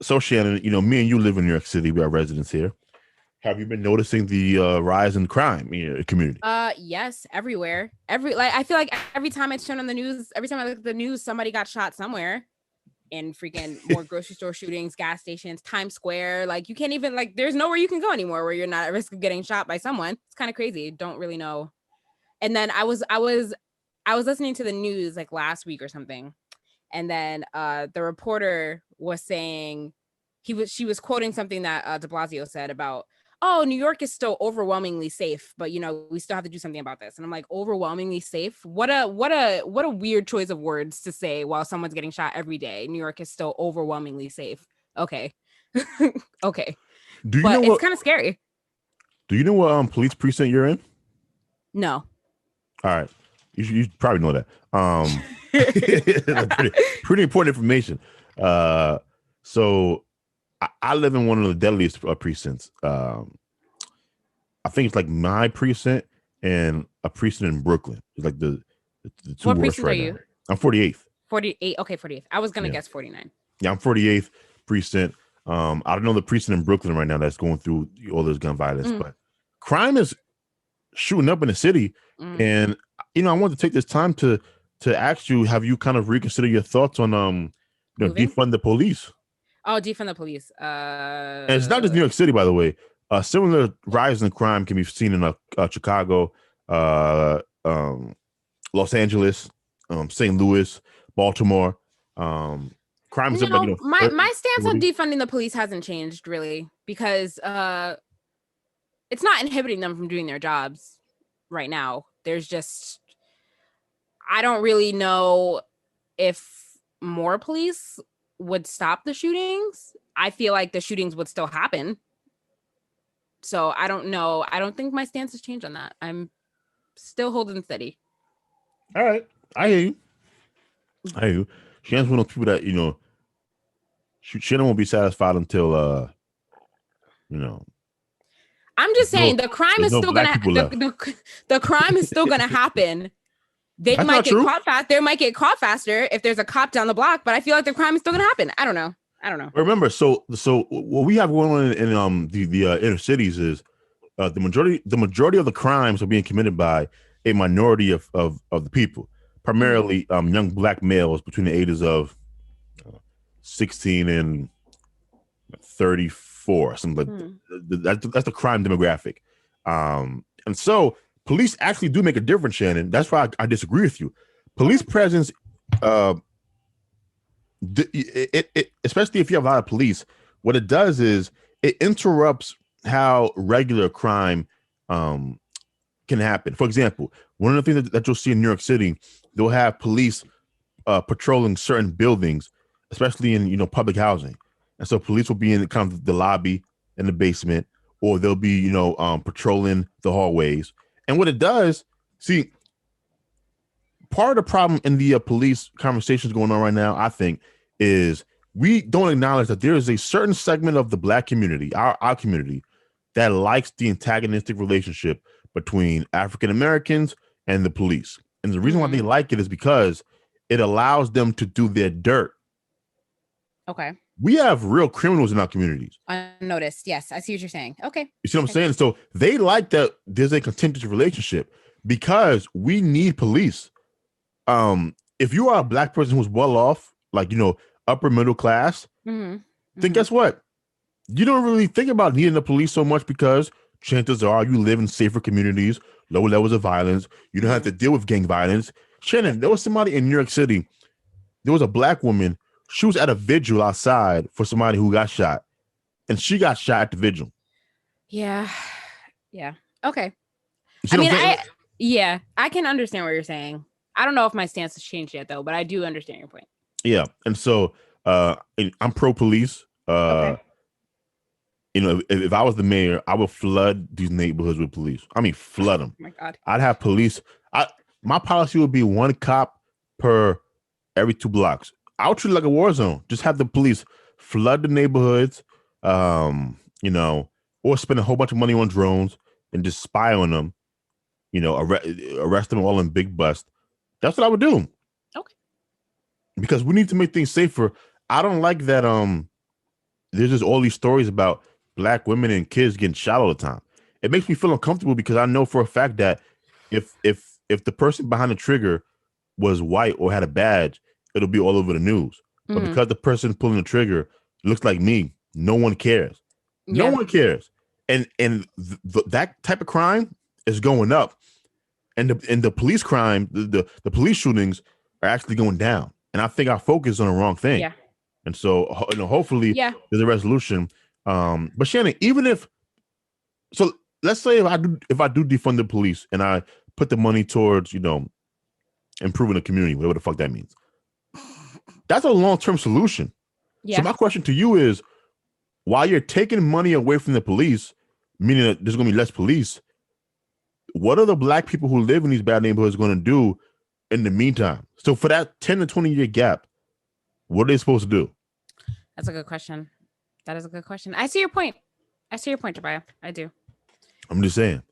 So Shannon, me and you live in New York City. We are residents here. Have you been noticing the rise in crime in your community? Yes, everywhere. I feel like every time I turn on the news, every time I look at the news, somebody got shot somewhere. And freaking more grocery store shootings, gas stations, Times Square. Like you can't even there's nowhere you can go anymore where you're not at risk of getting shot by someone. It's kind of crazy. Don't really know. And then I was listening to the news like last week or something. And then the reporter was saying she was quoting something that de Blasio said about, oh, New York is still overwhelmingly safe, but we still have to do something about this. And I'm like, overwhelmingly safe? What a weird choice of words to say while someone's getting shot every day. New York is still overwhelmingly safe. Okay. Okay. Do you know But it's what? kind of scary. Do you know what police precinct you're in? No. All right, you probably know that. Pretty important information. So I live in one of the deadliest precincts. I think it's like my precinct and a precinct in Brooklyn. It's like the two What worst precinct are right you? now. I'm 48th. 48. Okay, 48th. I was gonna Yeah, guess 49. yeah, I'm 48th precinct. I don't know the precinct in Brooklyn right now that's going through all this gun violence, Mm, but crime is shooting up in the city. mm. And I wanted to take this time to ask you, have you kind of reconsider your thoughts on Moving. defund the police? Oh, defund the police. And it's not just New York City, by the way. Similar rise in crime can be seen in Chicago, uh, um, Los Angeles, St. Louis, Baltimore. Crime is up like My 30, stance on 40. defunding the police hasn't changed really because it's not inhibiting them from doing their jobs right now. There's just I don't really know if more police would stop the shootings. I feel like the shootings would still happen. So I don't know. I don't think my stance has changed on that. I'm still holding steady. All right, I hear you. I hear you. Shannon's one of those people that Shannon won't be satisfied until you know I'm just there's saying no the crime there's is no still black gonna people left. the crime is still gonna happen. They That's might not get true. caught fast. They might get caught faster if there's a cop down the block, but I feel like the crime is still gonna happen. I don't know. Remember, so what we have going on in the inner cities is the majority of the crimes are being committed by a minority of the people, Mm, primarily young black males between the ages of 16 and 34, something like mm. that's the crime demographic. And so police actually do make a difference, Shannon. That's why I disagree with you. Police Okay. presence, uh, especially if you have a lot of police, what it does is it interrupts how regular crime um, can happen. For example, one of the things that you'll see in New York City, they'll have police patrolling certain buildings, especially in public housing, and so police will be in kind of the lobby in the basement, or they'll be patrolling the hallways. And what it does, see, part of the problem in the police conversations going on right now, I think, is we don't acknowledge that there is a certain segment of the black community, our community, that likes the antagonistic relationship between African Americans and the police. And the reason why they Mm. like it is because it allows them to do their dirt. Okay. We have real criminals in our communities. Unnoticed. Yes, I see what you're saying. Okay. You see what I'm Okay. saying? So they like that there's a contentious relationship because we need police. If you are a black person who's well off, like upper middle class, Mm-hmm. then Mm-hmm. guess what? You don't really think about needing the police so much because chances are you live in safer communities, lower levels of violence. You don't have Mm. to deal with gang violence. Shannon, there was somebody in New York City. There was a black woman. She was at a vigil outside for somebody who got shot, and she got shot at the vigil. Yeah. Yeah. Okay. You see I what mean, I'm saying? yeah, I can understand what you're saying. I don't know if my stance has changed yet though, but I do understand your point. Yeah. And so I'm pro police. Okay. If I was the mayor, I would flood these neighborhoods with police. I mean, flood them. Oh my God. I'd have police. My policy would be one cop per every 2 blocks. I would treat it like a war zone. Just have the police flood the neighborhoods, um, you know, or spend a whole bunch of money on drones and just spy on them. Arrest them all in big bust. That's what I would do Okay. because we need to make things safer. I don't like that. there's just all these stories about black women and kids getting shot all the time. It makes me feel uncomfortable because I know for a fact that if the person behind the trigger was white or had a badge, it'll be all over the news. But because the person pulling the trigger looks like me, no one cares. No one cares. And that type of crime is going up. And the police crime, the police shootings are actually going down. And I think I focus on the wrong thing. Yeah. And so hopefully there's a resolution. But Shannon, even if so, let's say if I do defund the police and I put the money towards, improving the community, whatever the fuck that means. That's a long-term solution. Yeah. So my question to you is, while you're taking money away from the police, meaning that there's going to be less police, what are the black people who live in these bad neighborhoods going to do in the meantime? So for that 10 to 20 year gap, what are they supposed to do? That's a good question. That is a good question. I see your point. Tobiah. I do. I'm just saying.